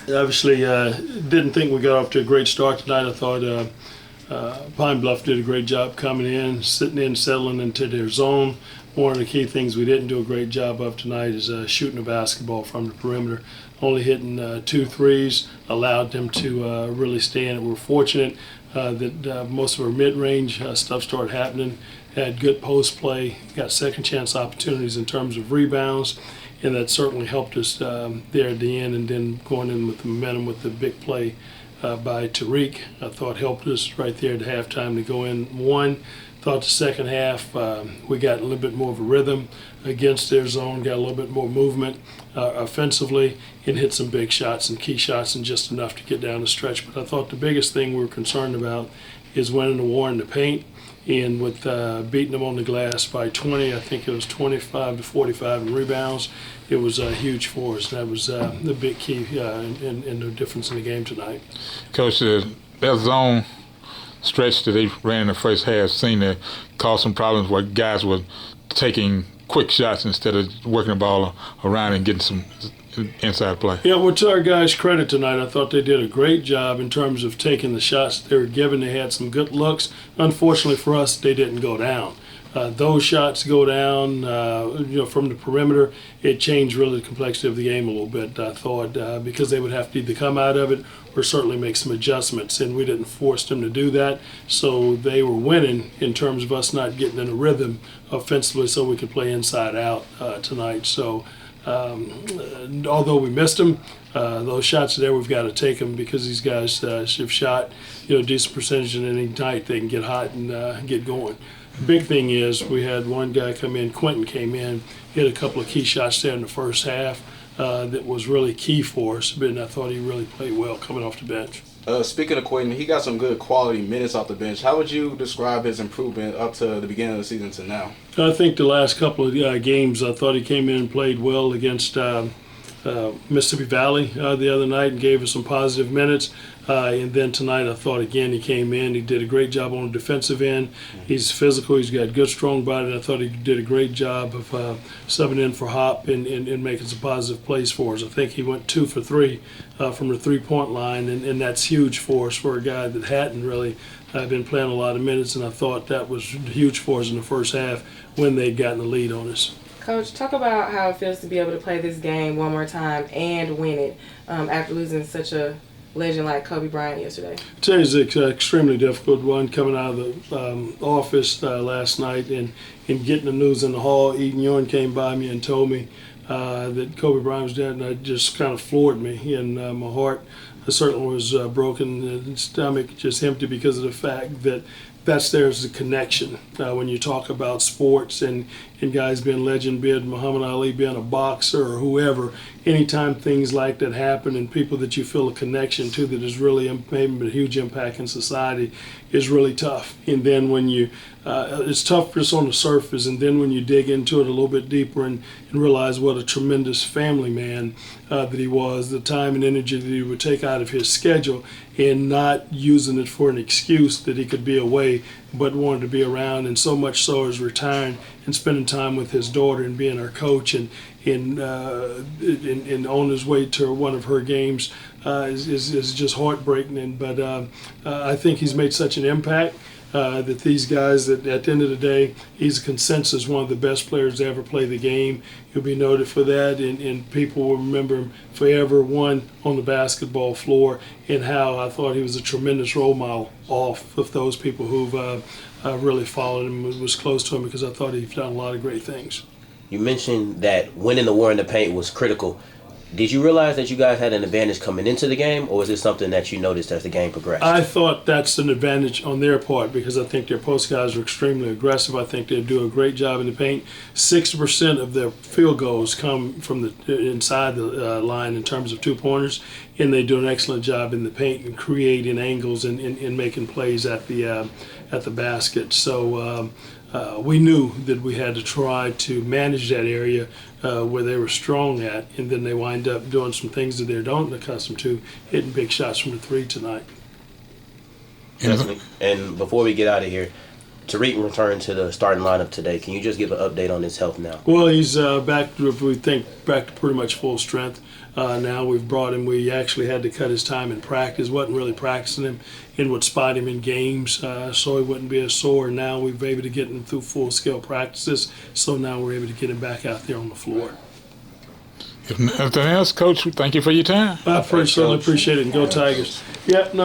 Obviously, didn't think we got off to a great start tonight. I thought Pine Bluff did a great job coming in, sitting in, settling into their zone. One of the key things we didn't do a great job of tonight is shooting the basketball from the perimeter. Only hitting 2 threes allowed them to really stay in it. We're fortunate that most of our mid-range stuff started happening. Had good post play, got second chance opportunities in terms of rebounds, and that certainly helped us there at the end. And then going in with the momentum with the big play by Tariq, I thought helped us right there at halftime to go in one. Thought the second half we got a little bit more of a rhythm against their zone, got a little bit more movement offensively, and hit some big shots and key shots and just enough to get down the stretch. But I thought the biggest thing we were concerned about is winning the war in the paint, and with beating them on the glass by 20, I think it was 25 to 45 in rebounds. It was huge for us. That was the big key in the difference in the game tonight. Coach, that zone stretch that they ran in the first half seemed to cause some problems where guys were taking quick shots instead of working the ball around and getting some inside play. Yeah, well, to our guys' credit tonight, I thought they did a great job in terms of taking the shots they were given. They had some good looks. Unfortunately for us, they didn't go down. Those shots go down, from the perimeter. It changed really the complexity of the game a little bit, I thought, because they would have to either come out of it or certainly make some adjustments, and we didn't force them to do that. So they were winning in terms of us not getting in a rhythm offensively so we could play inside out tonight. So although we missed them, those shots there, we've got to take them because these guys have shot, a decent percentage in any night. They can get hot and get going. The big thing is we had one guy come in, Quentin came in, hit a couple of key shots there in the first half that was really key for us, but I thought he really played well coming off the bench. Speaking of Quentin, he got some good quality minutes off the bench. How would you describe his improvement up to the beginning of the season to now? I think the last couple of games, I thought he came in and played well against Mississippi Valley the other night and gave us some positive minutes. And then tonight I thought again he came in, he did a great job on the defensive end. He's physical, he's got good strong body, and I thought he did a great job of subbing in for Hop and making some positive plays for us. I think he went 2 for 3 from the three-point line, and that's huge for us for a guy that hadn't really been playing a lot of minutes, and I thought that was huge for us in the first half when they'd gotten the lead on us. Coach, talk about how it feels to be able to play this game one more time and win it after losing such a legend like Kobe Bryant yesterday. Today's an extremely difficult one coming out of the office last night and getting the news in the hall. Eden Ewing came by me and told me that Kobe Bryant was dead, and it just kind of floored me. And my heart certainly was broken, and stomach just empty because of the fact that there's a connection when you talk about sports and guys being legend, be it Muhammad Ali being a boxer or whoever. Anytime things like that happen and people that you feel a connection to that is really making a huge impact in society is really tough. And then when you, it's tough just on the surface, and then when you dig into it a little bit deeper and realize what a tremendous family man that he was, the time and energy that he would take out of his schedule and not using it for an excuse that he could be away, but wanted to be around, and so much so as retiring and spending time with his daughter and being our coach and on his way to one of her games is just heartbreaking. But I think he's made such an impact that these guys, that at the end of the day, he's a consensus one of the best players to ever play the game. He'll be noted for that, and people will remember him forever, one, on the basketball floor, and how I thought he was a tremendous role model off of those people who've really followed him and was close to him, because I thought he'd done a lot of great things. You mentioned that winning the war in the paint was critical. Did you realize that you guys had an advantage coming into the game, or was it something that you noticed as the game progressed? I thought that's an advantage on their part because I think their post guys are extremely aggressive. I think they do a great job in the paint. 60% of their field goals come from the inside the line in terms of two-pointers, and they do an excellent job in the paint and creating angles and making plays at the basket. So we knew that we had to try to manage that area where they were strong at, and then they wind up doing some things that they don't accustomed to, hitting big shots from the three tonight. And before we get out of here, Tariq returned to the starting lineup today. Can you just give an update on his health now? Well, he's back to, we think, back to pretty much full strength. Now we've brought him. We actually had to cut his time in practice. Wasn't really practicing him and would spot him in games so he wouldn't be as sore. Now we've been able to get him through full-scale practices, so now we're able to get him back out there on the floor. If nothing else, Coach, thank you for your time. I certainly appreciate it, and go Tigers. Yeah, no.